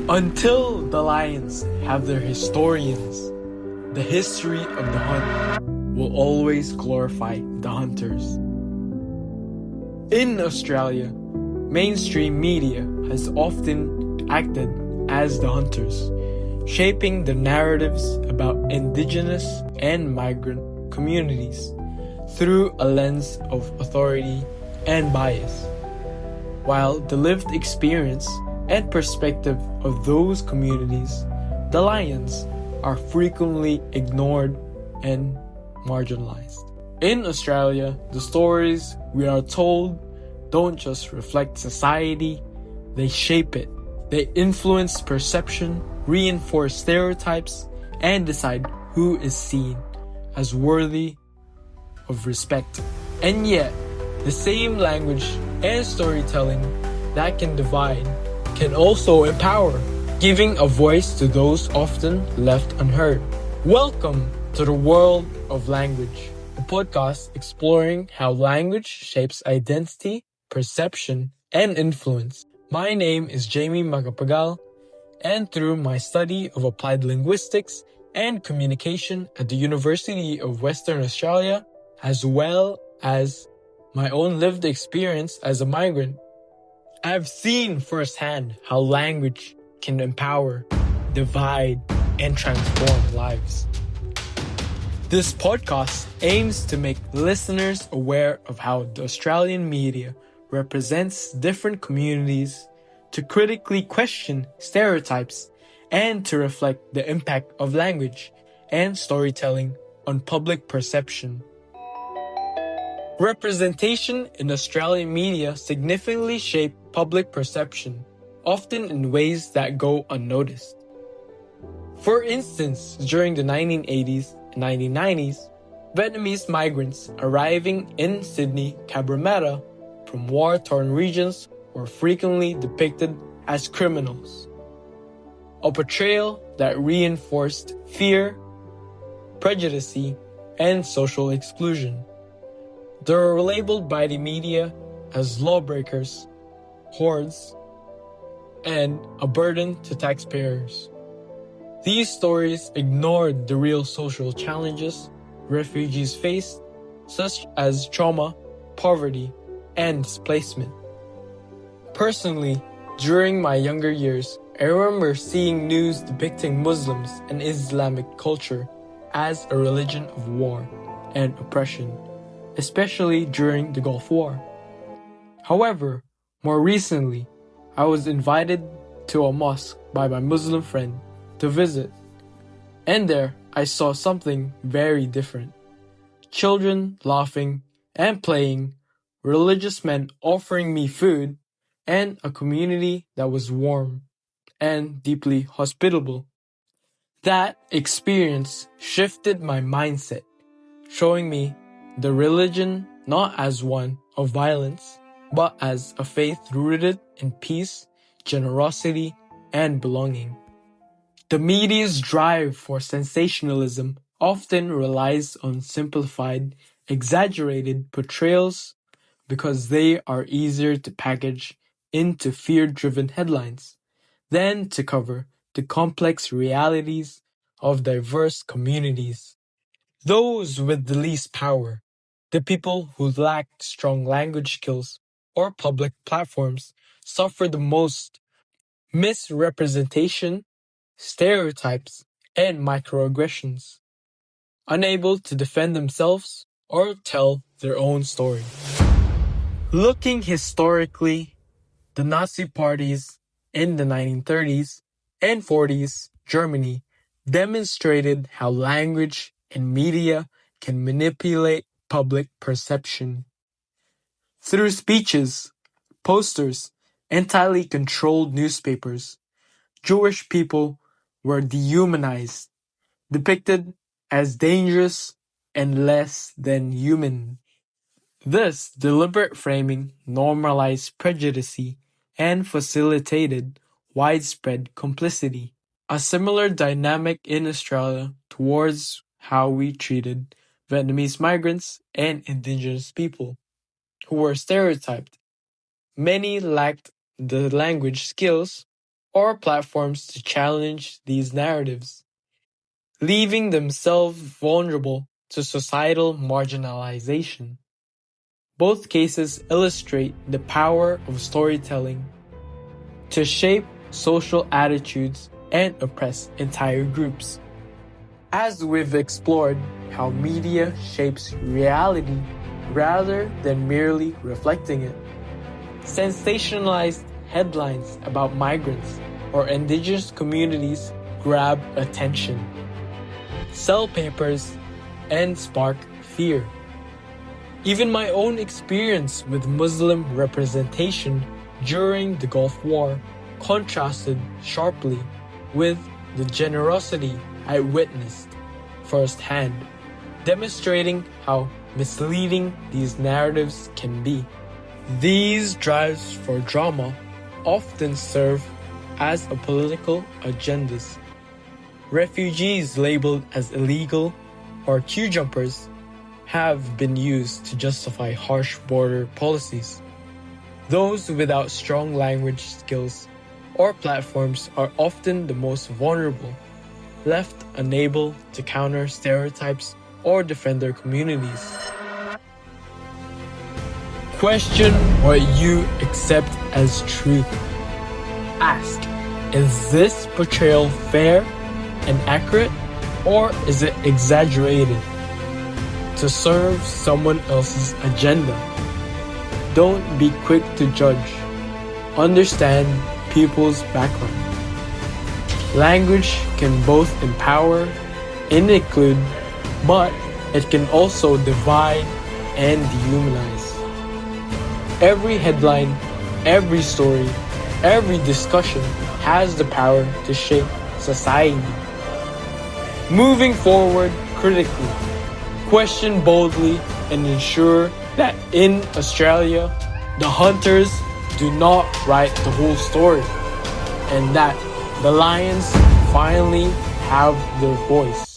Until the lions have their historians, the history of the hunt will always glorify the hunters. In Australia, mainstream media has often acted as the hunters, shaping the narratives about indigenous and migrant communities through a lens of authority and bias, while the lived experience and perspective of those communities, the lions, are frequently ignored and marginalized. In Australia, the stories we are told don't just reflect society, they shape it. They influence perception, reinforce stereotypes, and decide who is seen as worthy of respect. And yet, the same language and storytelling that can divide can also empower, giving a voice to those often left unheard. Welcome to the World of Language, a podcast exploring how language shapes identity, perception, and influence. My name is Jamie Magapagal, and through my study of applied linguistics and communication at the University of Western Australia, as well as my own lived experience as a migrant, I've seen firsthand how language can empower, divide, and transform lives. This podcast aims to make listeners aware of how the Australian media represents different communities, to critically question stereotypes, and to reflect the impact of language and storytelling on public perception. Representation in Australian media significantly shape public perception, often in ways that go unnoticed. For instance, during the 1980s and 1990s, Vietnamese migrants arriving in Sydney, Cabramatta from war-torn regions were frequently depicted as criminals, a portrayal that reinforced fear, prejudice, and social exclusion. They were labeled by the media as lawbreakers, hordes, and a burden to taxpayers. These stories ignored the real social challenges refugees faced, such as trauma, poverty, and displacement. Personally, during my younger years, I remember seeing news depicting Muslims and Islamic culture as a religion of war and oppression, especially during the Gulf War. However, more recently, I was invited to a mosque by my Muslim friend to visit, and there I saw something very different. Children laughing and playing, religious men offering me food, and a community that was warm and deeply hospitable. That experience shifted my mindset, showing me the religion not as one of violence, but as a faith rooted in peace, generosity, and belonging. The media's drive for sensationalism often relies on simplified, exaggerated portrayals because they are easier to package into fear-driven headlines than to cover the complex realities of diverse communities. Those with the least power, the people who lack strong language skills or public platforms, suffer the most. Misrepresentation, stereotypes, and microaggressions, unable to defend themselves or tell their own story. Looking historically, the Nazi parties in the 1930s and 40s Germany demonstrated how language and media can manipulate public perception. Through speeches, posters, and tightly controlled newspapers, Jewish people were dehumanized, depicted as dangerous and less than human. This deliberate framing normalized prejudice and facilitated widespread complicity. A similar dynamic in Australia towards how we treated Vietnamese migrants and indigenous people, who were stereotyped. Many lacked the language skills or platforms to challenge these narratives, leaving themselves vulnerable to societal marginalization. Both cases illustrate the power of storytelling to shape social attitudes and oppress entire groups. As we've explored how media shapes reality rather than merely reflecting it, sensationalized headlines about migrants or indigenous communities grab attention, sell papers, and spark fear. Even my own experience with Muslim representation during the Gulf War contrasted sharply with the generosity I witnessed firsthand, demonstrating how misleading these narratives can be. These drives for drama often serve as a political agendas. Refugees labeled as illegal or queue jumpers have been used to justify harsh border policies. Those without strong language skills or platforms are often the most vulnerable, left unable to counter stereotypes or defend their communities. Question what you accept as truth. Ask, is this portrayal fair and accurate, or is it exaggerated to serve someone else's agenda? Don't be quick to judge. Understand people's background. Language can both empower and include, but it can also divide and dehumanize. Every headline, every story, every discussion has the power to shape society. Moving forward critically, question boldly, and ensure that in Australia, the hunters do not write the whole story, and that the lions finally have their voice.